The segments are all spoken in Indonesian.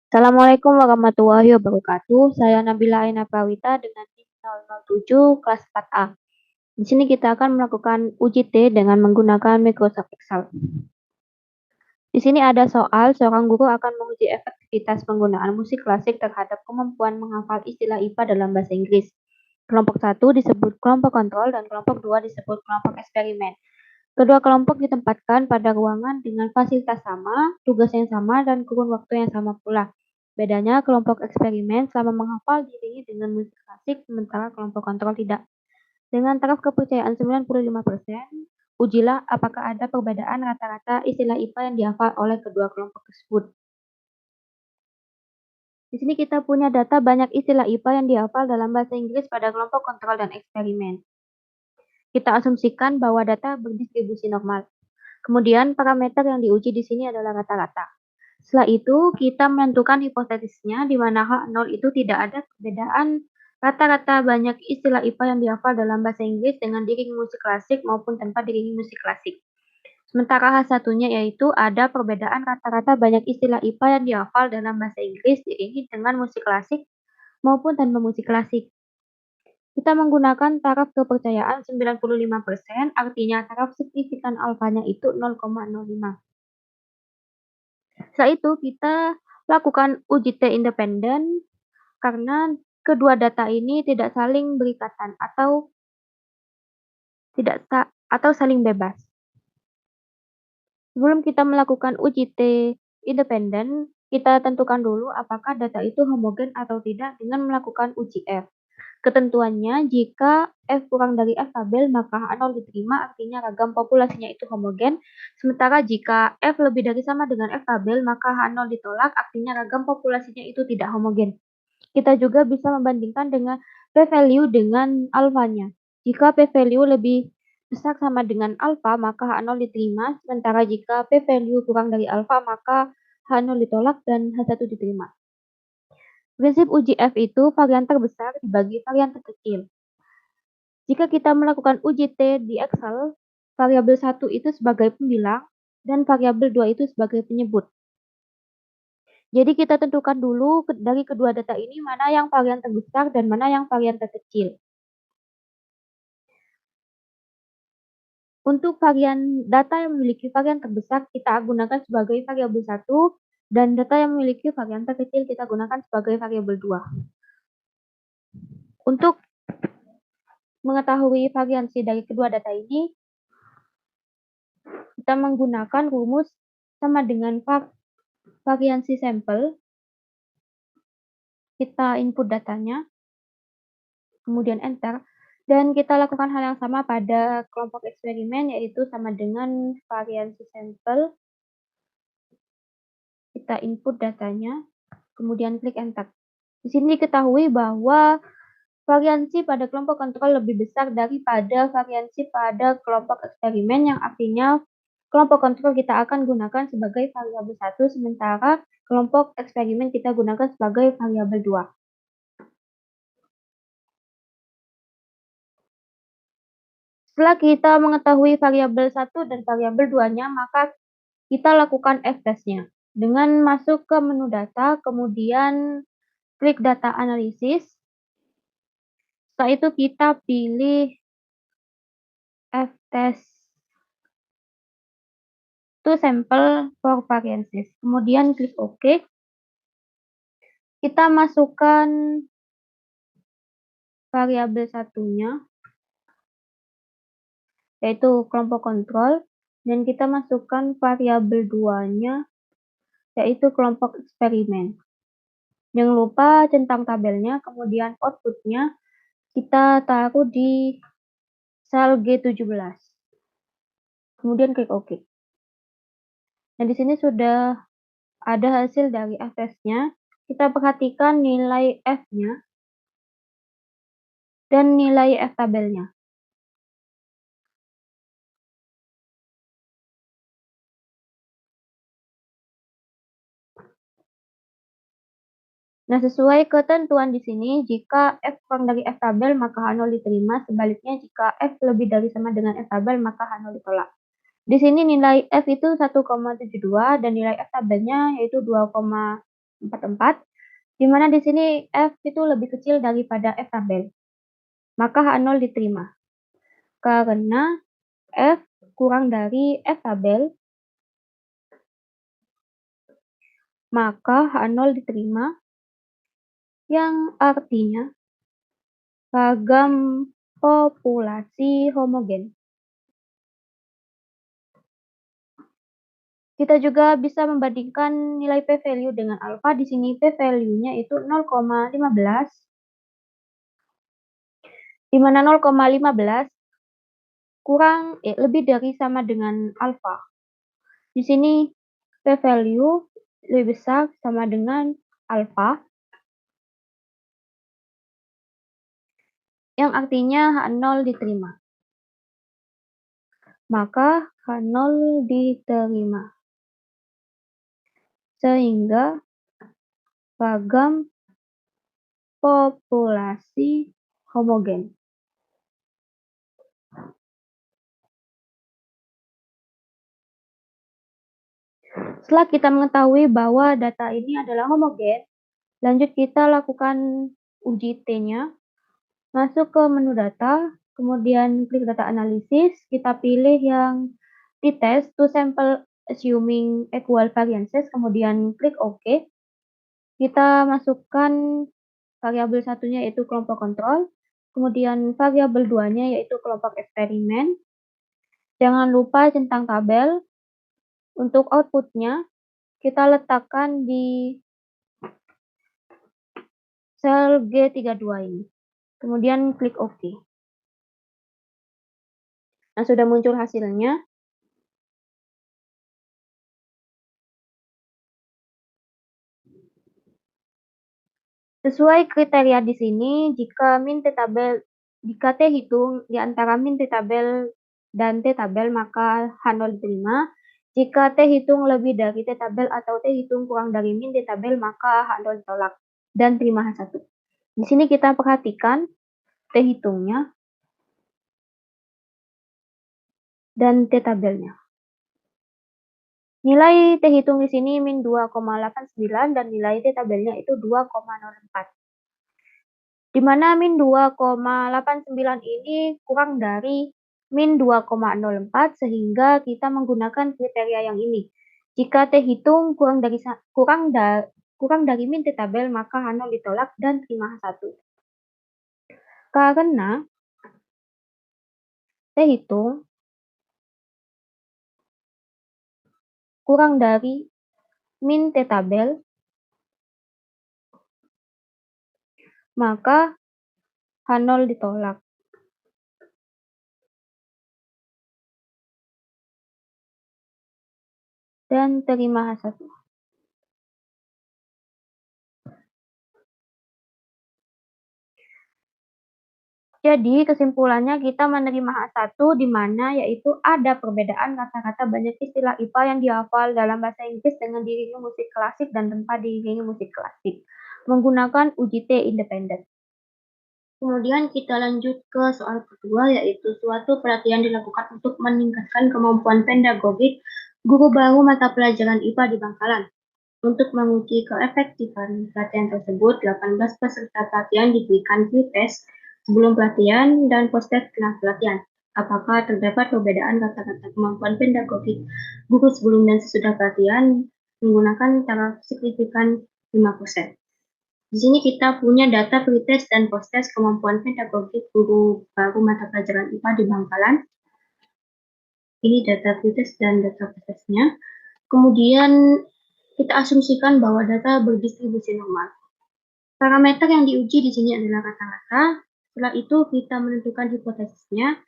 Assalamualaikum warahmatullahi wabarakatuh. Saya Nabila Aina Prawita dengan NIM 007 kelas 4A. Di sini kita akan melakukan uji T dengan menggunakan Microsoft Excel. Di sini ada soal, seorang guru akan menguji efektivitas penggunaan musik klasik terhadap kemampuan menghafal istilah IPA dalam bahasa Inggris. Kelompok 1 disebut kelompok kontrol dan kelompok 2 disebut kelompok eksperimen. Kedua kelompok ditempatkan pada ruangan dengan fasilitas sama, tugas yang sama, dan kurun waktu yang sama pula. Bedanya, kelompok eksperimen selama menghafal diiringi dengan musik klasik, sementara kelompok kontrol tidak. Dengan taraf kepercayaan 95%, ujilah apakah ada perbedaan rata-rata istilah IPA yang dihafal oleh kedua kelompok tersebut. Di sini kita punya data banyak istilah IPA yang dihafal dalam bahasa Inggris pada kelompok kontrol dan eksperimen. Kita asumsikan bahwa data berdistribusi normal. Kemudian parameter yang diuji di sini adalah rata-rata. Setelah itu, kita menentukan hipotesisnya di mana H0 itu tidak ada perbedaan rata-rata banyak istilah IPA yang dihafal dalam bahasa Inggris dengan diiringi musik klasik maupun tanpa diiringi musik klasik. Sementara H1-nya yaitu ada perbedaan rata-rata banyak istilah IPA yang dihafal dalam bahasa Inggris diiringi dengan musik klasik maupun tanpa musik klasik. Kita menggunakan taraf kepercayaan 95%, artinya taraf signifikan alfanya itu 0,05. Setelah itu kita lakukan uji T independen karena kedua data ini tidak saling berikatan atau saling bebas. Sebelum kita melakukan uji T independen, kita tentukan dulu apakah data itu homogen atau tidak dengan melakukan uji F. Ketentuannya, jika F kurang dari F tabel, maka H0 diterima, artinya ragam populasinya itu homogen. Sementara jika F lebih dari sama dengan F tabel, maka H0 ditolak, artinya ragam populasinya itu tidak homogen. Kita juga bisa membandingkan dengan p-value dengan alfanya. Jika p-value lebih besar sama dengan alfa, maka H0 diterima. Sementara jika p-value kurang dari alfa, maka H0 ditolak dan H1 diterima. Prinsip uji F itu varian terbesar dibagi varian terkecil. Jika kita melakukan uji T di Excel, variabel 1 itu sebagai pembilang dan variabel 2 itu sebagai penyebut. Jadi kita tentukan dulu dari kedua data ini mana yang varian terbesar dan mana yang varian terkecil. Untuk data yang memiliki varian terbesar kita gunakan sebagai variabel 1 dan data yang memiliki varian terkecil kita gunakan sebagai variabel 2. Untuk mengetahui variansi dari kedua data ini, kita menggunakan rumus sama dengan variansi sampel. Kita input datanya, kemudian enter, dan kita lakukan hal yang sama pada kelompok eksperimen, yaitu sama dengan variansi sampel. Kita input datanya, kemudian klik enter. Di sini diketahui bahwa variansi pada kelompok kontrol lebih besar daripada variansi pada kelompok eksperimen, yang artinya kelompok kontrol kita akan gunakan sebagai variabel 1, sementara kelompok eksperimen kita gunakan sebagai variabel 2. Setelah kita mengetahui variabel 1 dan variabel 2-nya, maka kita lakukan F-test-nya. Dengan masuk ke menu data, kemudian klik data analisis. Setelah itu kita pilih F-test to sample for variances. Kemudian klik OK. Kita masukkan variabel 1-nya, yaitu kelompok kontrol, dan kita masukkan variabel 2-nya, yaitu kelompok eksperimen. Jangan lupa centang tabelnya, kemudian output-nya kita taruh di sel G17. Kemudian klik OK. Nah, di sini sudah ada hasil dari F-test-nya. Kita perhatikan nilai F-nya dan nilai F-tabelnya. Nah, sesuai ketentuan di sini, jika F kurang dari F-tabel, maka H0 diterima. Sebaliknya, jika F lebih dari sama dengan F-tabel, maka H0 ditolak. Di sini nilai F itu 1,72 dan nilai F tabelnya yaitu 2,44, di mana di sini F itu lebih kecil daripada F tabel. Maka H0 diterima. Karena F kurang dari F tabel, maka H0 diterima, yang artinya ragam populasi homogen. Kita juga bisa membandingkan nilai p-value dengan alfa. Di sini p-value-nya itu 0,15, di mana 0,15 lebih dari sama dengan alfa. Di sini p-value lebih besar sama dengan alfa, yang artinya H0 diterima. Maka H0 diterima. Sehingga ragam populasi homogen. Setelah kita mengetahui bahwa data ini adalah homogen, lanjut kita lakukan uji T-nya. Masuk ke menu data, kemudian klik data analisis, kita pilih yang t-test to sample assuming equal variances, kemudian klik OK. Kita masukkan variabel satunya yaitu kelompok kontrol, kemudian variabel 2-nya yaitu kelompok eksperimen. Jangan lupa centang tabel. Untuk outputnya, kita letakkan di sel G32 ini. Kemudian klik OK. Nah, sudah muncul hasilnya. Sesuai kriteria di sini, jika T hitung di antara min T tabel dan T tabel, maka H0 diterima. Jika T hitung lebih dari T tabel atau T hitung kurang dari min T tabel, maka H0 ditolak dan terima H1. Di sini kita perhatikan T hitungnya dan T tabelnya. Nilai T hitung di sini min 2,89 dan nilai T tabelnya itu 2,04. Di mana min 2,89 ini kurang dari min 2,04 sehingga kita menggunakan kriteria yang ini. Jika T hitung kurang dari min T tabel, maka H0 ditolak dan terima H1. Karena T hitung kurang dari min T tabel, maka H0 ditolak. Dan terima H1. Jadi kesimpulannya kita menerima H1 di mana yaitu ada perbedaan kata-kata banyak istilah IPA yang dihafal dalam bahasa Inggris dengan diiringi musik klasik dan tanpa diiringi musik klasik menggunakan uji T independen. Kemudian kita lanjut ke soal kedua, yaitu suatu pelatihan dilakukan untuk meningkatkan kemampuan pedagogik guru baru mata pelajaran IPA di Bangkalan. Untuk menguji keefektifan pelatihan tersebut, 18 peserta pelatihan diberikan pretest sebelum pelatihan dan post-test setelah pelatihan. Apakah terdapat perbedaan kata-kata kemampuan pedagogik guru sebelum dan sesudah pelatihan menggunakan taraf signifikan 5%. Di sini kita punya data pretest dan post-test kemampuan pedagogik guru baru mata pelajaran IPA di Bangkalan. Ini data pretest dan data post-testnya. Kemudian kita asumsikan bahwa data berdistribusi normal. Parameter yang diuji di sini adalah kata-kata. Setelah itu kita menentukan hipotesisnya.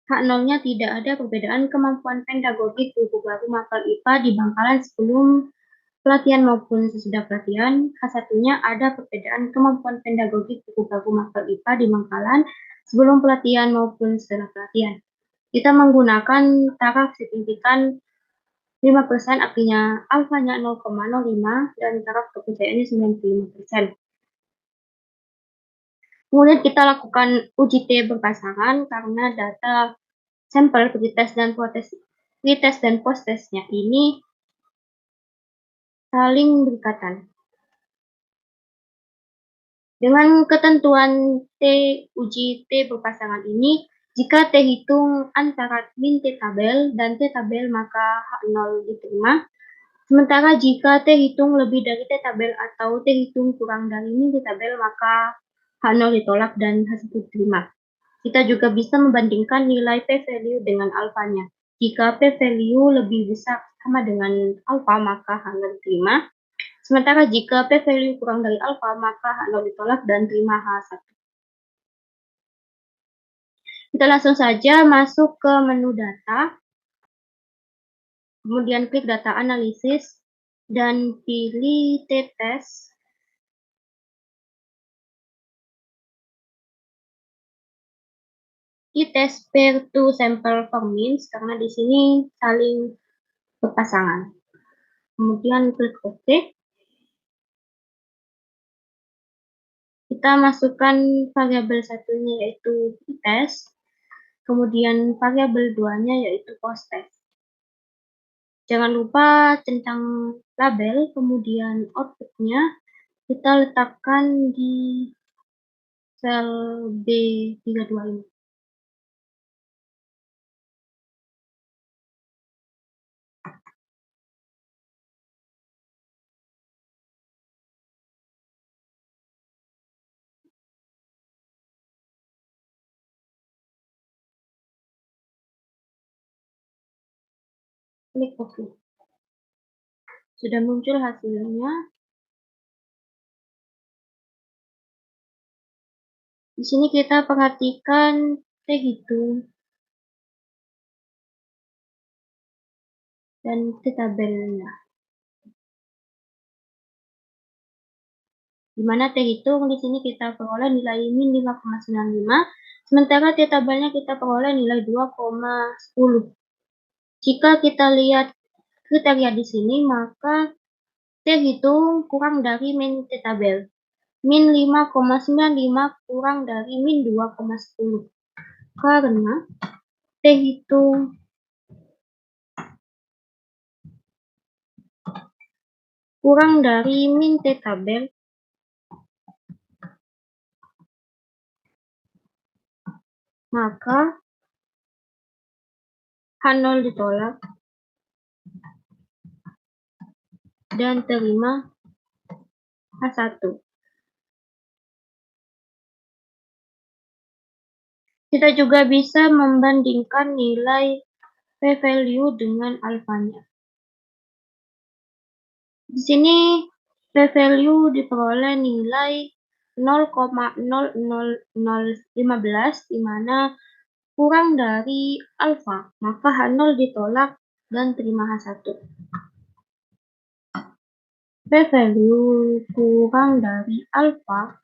H0-nya tidak ada perbedaan kemampuan pedagogik guru baru mapel IPA di Bangkalan sebelum pelatihan maupun sesudah pelatihan. H1-nya ada perbedaan kemampuan pedagogik guru baru mapel IPA di Bangkalan sebelum pelatihan maupun setelah pelatihan. Kita menggunakan taraf signifikan 5%, artinya alfanya 0,05 dan taraf kepercayaannya 95%. Kemudian kita lakukan uji T berpasangan karena data sampel pretest dan pretest dan posttestnya ini saling berdekatan. Dengan ketentuan T uji T berpasangan ini, jika T hitung antara min T tabel dan T tabel maka H0 diterima. Sementara jika T hitung lebih dari T tabel atau T hitung kurang dari min T tabel maka H0 ditolak dan H1 diterima. Kita juga bisa membandingkan nilai p-value dengan alfanya. Jika p-value lebih besar sama dengan alfa maka H0 diterima. Sementara jika p-value kurang dari alfa, maka H0 ditolak dan terima H1. Kita langsung saja masuk ke menu data, kemudian klik data analisis, dan pilih t-test. T-test pair to sample for means, karena di sini saling berpasangan. Kemudian klik OK. Kita masukkan variabel satunya yaitu t-test, kemudian variabel 2-nya yaitu post-test. Jangan lupa centang label, kemudian outputnya kita letakkan di sel B32 ini. Klik OK. Sudah muncul hasilnya. Di sini kita perhatikan T hitung dan T tabelnya. Di mana T hitung di sini kita peroleh nilai min 5,95, sementara T tabelnya kita peroleh nilai 2,10. Jika kita lihat kriteria di sini, maka T hitung kurang dari min T tabel. Min 5,95 kurang dari min 2,10. Karena T hitung kurang dari min T tabel, maka H0 ditolak dan terima H1. Kita juga bisa membandingkan nilai p-value dengan alfanya. Di sini p-value diperoleh nilai 0,00015, di mana kurang dari alfa, maka H0 ditolak dan terima H1. P-value kurang dari alfa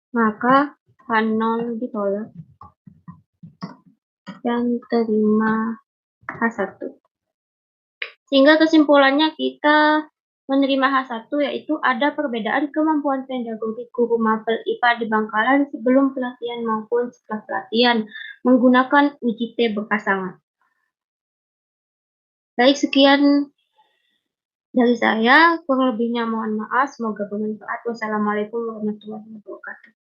maka H0 ditolak dan terima H1. Sehingga kesimpulannya kita menerima H1 yaitu ada perbedaan kemampuan pedagogik guru mapel IPA di Bangkalan sebelum pelatihan maupun setelah pelatihan menggunakan uji T berpasangan. Baik, sekian dari saya, kurang lebihnya mohon maaf, semoga bermanfaat. Wassalamualaikum warahmatullahi wabarakatuh.